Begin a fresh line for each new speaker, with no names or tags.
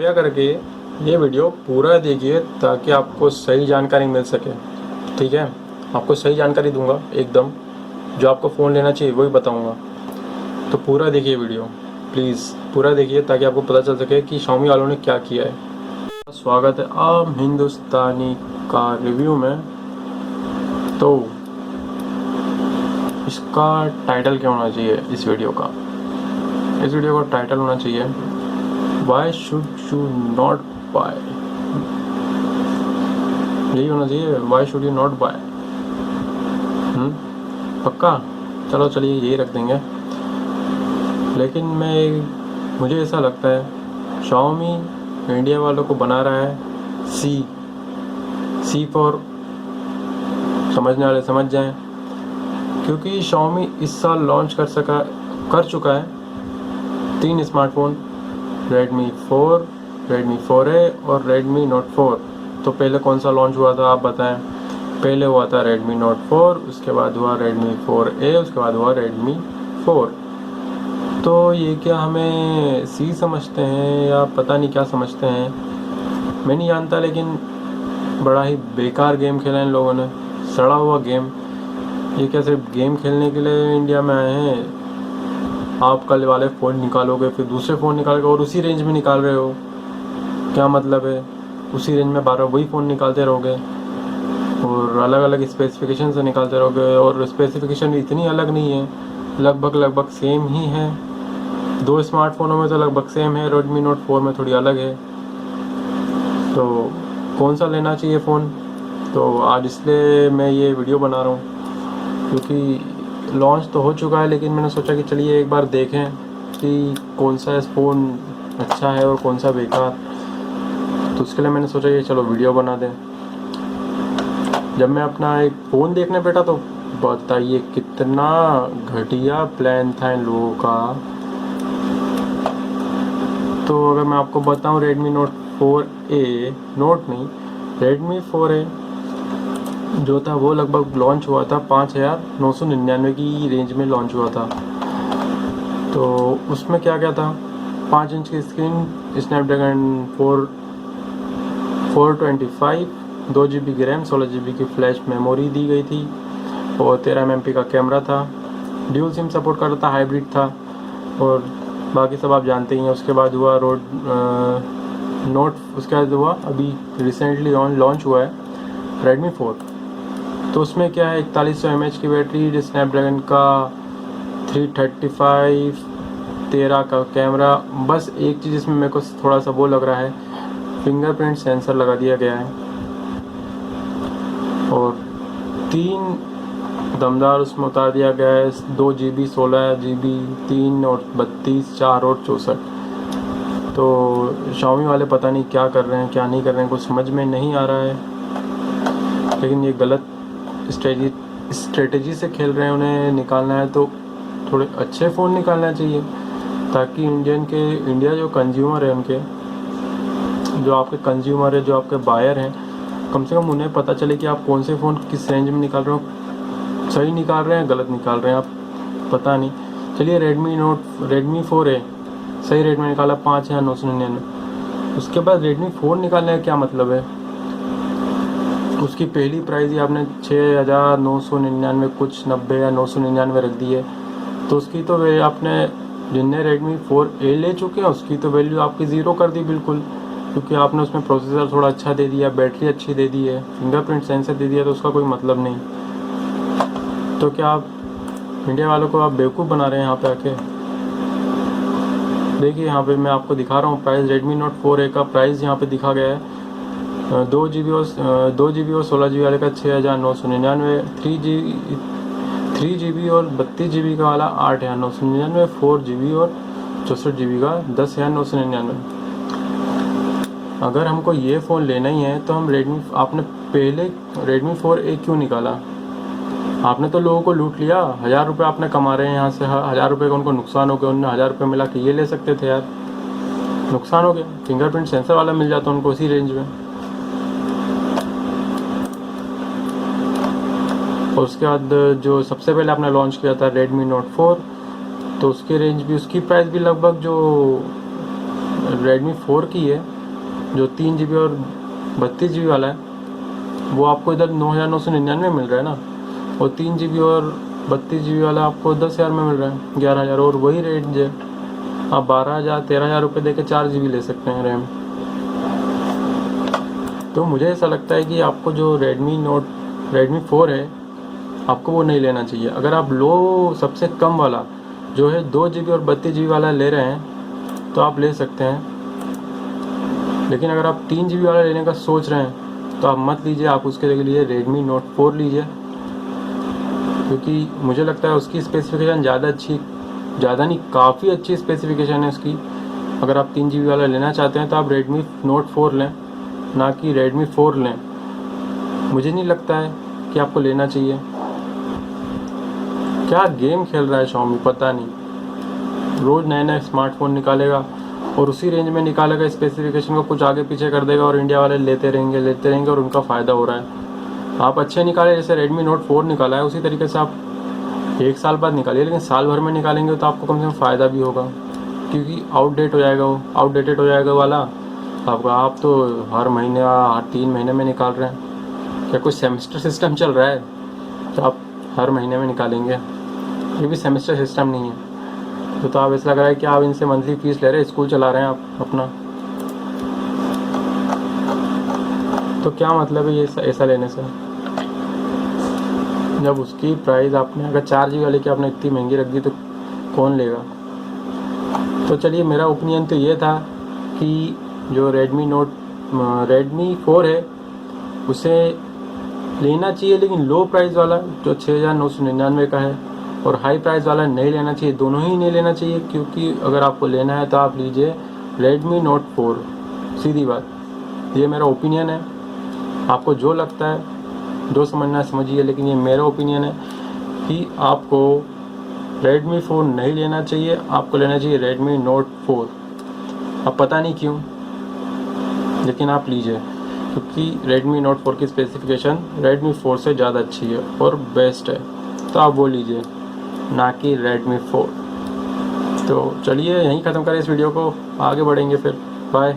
कृपया करके ये वीडियो पूरा देखिए ताकि आपको सही जानकारी मिल सके। ठीक है, आपको सही जानकारी दूंगा एकदम, जो आपको फ़ोन लेना चाहिए वही बताऊंगा। तो पूरा देखिए वीडियो, प्लीज़ पूरा देखिए ताकि आपको पता चल सके कि Xiaomi वालों ने क्या किया है। स्वागत है आप हिंदुस्तानी का रिव्यू में। तो इसका टाइटल क्या होना चाहिए इस वीडियो का? इस वीडियो का टाइटल होना चाहिए why should you not buy. यही होना चाहिए, why should you not buy. पक्का? चलो चलिए यही रख देंगे। लेकिन मुझे ऐसा लगता है Xiaomi इंडिया वालों को बना रहा है सी फॉर समझने वाले समझ जाएं, क्योंकि Xiaomi इस साल लॉन्च कर चुका है 3 स्मार्टफोन, Redmi 4, Redmi 4A और Redmi Note 4। तो पहले कौन सा लॉन्च हुआ था आप बताएं? पहले हुआ था Redmi Note 4, उसके बाद हुआ Redmi 4A, उसके बाद हुआ Redmi 4। तो ये क्या हमें सी समझते हैं या पता नहीं क्या समझते हैं, मैं नहीं जानता। लेकिन बड़ा ही बेकार गेम खेला इन लोगों ने, सड़ा हुआ गेम। ये क्या सिर्फ गेम खेलने के लिए इंडिया में आए हैं? आप कल वाले फ़ोन निकालोगे फिर दूसरे फ़ोन निकालोगे और उसी रेंज में निकाल रहे हो, क्या मतलब है? उसी रेंज में बार वही फ़ोन निकालते रहोगे और अलग अलग स्पेसिफिकेशन से निकालते रहोगे, और स्पेसिफिकेशन इतनी अलग नहीं है, लगभग सेम ही है। 2 स्मार्टफोनों में तो लगभग सेम है, Redmi Note 4 में थोड़ी अलग है। तो कौन सा लेना चाहिए फ़ोन? तो आज इसलिए मैं ये वीडियो बना रहा हूँ, क्योंकि लॉन्च तो हो चुका है, लेकिन मैंने सोचा कि चलिए एक बार देखें कि कौन सा फ़ोन अच्छा है और कौन सा बेकार। तो उसके लिए मैंने सोचा कि चलो वीडियो बना दें। जब मैं अपना एक फ़ोन देखने बैठा तो बताइए कितना घटिया प्लान था इन लोगों का। तो अगर मैं आपको बताऊं Redmi Note 4A, नोट नहीं, Redmi 4A जो था वो लगभग लॉन्च हुआ था 5,999 की रेंज में लॉन्च हुआ था। तो उसमें क्या क्या था? 5 इंच की स्क्रीन, स्नैपड्रैगन 425, 2 GB की रैम, 16 GB की फ्लैश मेमोरी दी गई थी और 13 MP का कैमरा था। ड्यूल सिम सपोर्ट कर रहा था, हाइब्रिड था और बाकी सब आप जानते ही हैं। उसके बाद हुआ उसके बाद हुआ अभी रिसेंटली लॉन्च हुआ है Redmi 4। तो उसमें क्या है, 4100 mAh की बैटरी, स्नैपड्रैगन का 335, 13 का कैमरा। बस एक चीज़ इसमें मेरे को थोड़ा सा वो लग रहा है, फिंगरप्रिंट सेंसर लगा दिया गया है और 3 दमदार उसमें उतार दिया गया है, 2 GB, 16 GB, 3 और 32, 4 और 64। तो Xiaomi वाले पता नहीं क्या कर रहे हैं क्या नहीं कर रहे हैं, कुछ समझ में नहीं आ रहा है। लेकिन ये गलत स्ट्रेटेजी से खेल रहे हैं। उन्हें निकालना है तो थोड़े अच्छे फ़ोन निकालना चाहिए, ताकि इंडिया जो कंज्यूमर है, उनके जो आपके कंज्यूमर है, जो आपके बायर हैं, कम से कम उन्हें पता चले कि आप कौन से फ़ोन किस रेंज में निकाल रहे हो, सही निकाल रहे हैं गलत निकाल रहे हैं आप, पता नहीं। चलिए Redmi 4A सही रेट में निकाला 5,999। उसके बाद Redmi 4 निकालने का क्या मतलब है? उसकी पहली प्राइस ही आपने 6,999 कुछ 90 या 999 रख दी है। तो उसकी तो आपने, जिनने Redmi 4A ले चुके हैं उसकी तो वैल्यू आपकी ज़ीरो कर दी बिल्कुल, क्योंकि आपने उसमें प्रोसेसर थोड़ा अच्छा दे दिया, बैटरी अच्छी दे दी है, फिंगरप्रिंट सेंसर दे दिया, तो उसका कोई मतलब नहीं। तो क्या आप इंडिया वालों को आप बेवकूफ़ बना रहे हैं यहाँ पे आके? देखिए यहाँ पे मैं आपको दिखा रहा हूँ प्राइस। Redmi Note 4A का प्राइस यहाँ पे दिखा गया है 2 GB और 16 GB वाले का 6,999, 3 GB और 32 GB का वाला 8,999, 4 GB और 64 GB का 10,999। अगर हमको ये फ़ोन लेना ही है तो आपने पहले Redmi 4A क्यों निकाला? आपने तो लोगों को लूट लिया। 1,000 रुपये आपने कमा रहे हैं यहाँ से, 1,000 रुपये का उनको नुकसान हो गया। उन्होंने 1,000 रुपये मिला के ये ले सकते थे यार, नुकसान हो गया। फिंगरप्रिंट सेंसर वाला मिल जाता उनको उसी रेंज में। और उसके बाद जो सबसे पहले आपने लॉन्च किया था Redmi Note 4, तो उसकी रेंज भी, उसकी प्राइस भी लगभग जो Redmi 4 की है जो 3 GB और 32 GB वाला है वो आपको इधर 9,999 मिल रहा है ना, और 3 GB और 32 GB वाला आपको 10,000 में मिल रहा है, 11,000, और वही रेंज है। आप 12,000 13,000 रुपये दे के 4 GB ले सकते हैं रैम। तो मुझे ऐसा लगता है कि आपको जो Redmi 4 है आपको वो नहीं लेना चाहिए। अगर आप लो सबसे कम वाला जो है 2 GB और 32 GB वाला ले रहे हैं तो आप ले सकते हैं, लेकिन अगर आप 3 GB वाला लेने का सोच रहे हैं तो आप मत लीजिए। आप उसके लिए Redmi Note 4 लीजिए, क्योंकि मुझे लगता है उसकी स्पेसिफिकेशन ज़्यादा नहीं, काफ़ी अच्छी स्पेसिफिकेशन है उसकी। अगर आप 3 GB वाला लेना चाहते हैं तो आप Redmi Note 4 लें, ना कि Redmi 4 लें। मुझे नहीं लगता है कि आपको लेना चाहिए। क्या गेम खेल रहा है Xiaomi पता नहीं, रोज़ नए नए स्मार्टफोन निकालेगा और उसी रेंज में निकालेगा, स्पेसिफिकेशन को कुछ आगे पीछे कर देगा और इंडिया वाले लेते रहेंगे और उनका फ़ायदा हो रहा है। आप अच्छे निकाले, जैसे Redmi Note 4 निकाला है उसी तरीके से आप 1 साल बाद निकालिए, लेकिन साल भर में निकालेंगे तो आपको कम से कम फ़ायदा भी होगा, क्योंकि आउटडेटेड हो जाएगा वाला आपका। आप तो हर महीने हर 3 महीने में निकाल रहे हैं। क्या कोई सेमेस्टर सिस्टम चल रहा है तो आप हर महीने में निकालेंगे? ये भी सेमेस्टर सिस्टम नहीं है। तो आप ऐसा लग रहा है कि आप इनसे मंथली फीस ले रहे हैं, स्कूल चला रहे हैं आप अपना। तो क्या मतलब है ये ऐसा लेने से, जब उसकी प्राइस आपने अगर 4 GB वाले की आपने इतनी महंगी रख दी तो कौन लेगा? तो चलिए, मेरा ओपिनियन तो ये था कि जो Redmi 4 है उसे लेना चाहिए, लेकिन लो प्राइस वाला जो 6,999 का है और हाई प्राइस वाला नहीं लेना चाहिए। दोनों ही नहीं लेना चाहिए, क्योंकि अगर आपको लेना है तो आप लीजिए Redmi Note 4, सीधी बात। ये मेरा ओपिनियन है, आपको जो लगता है जो समझना है समझिए, लेकिन ये मेरा ओपिनियन है कि आपको Redmi 4 नहीं लेना चाहिए, आपको लेना चाहिए Redmi Note 4। अब पता नहीं क्यों, लेकिन आप लीजिए, क्योंकि Redmi Note 4 की स्पेसिफिकेशन Redmi 4 से ज़्यादा अच्छी है और बेस्ट है, तो आप वो लीजिए, ना कि Redmi 4। तो चलिए यहीं ख़त्म करें इस वीडियो को, आगे बढ़ेंगे फिर। बाय।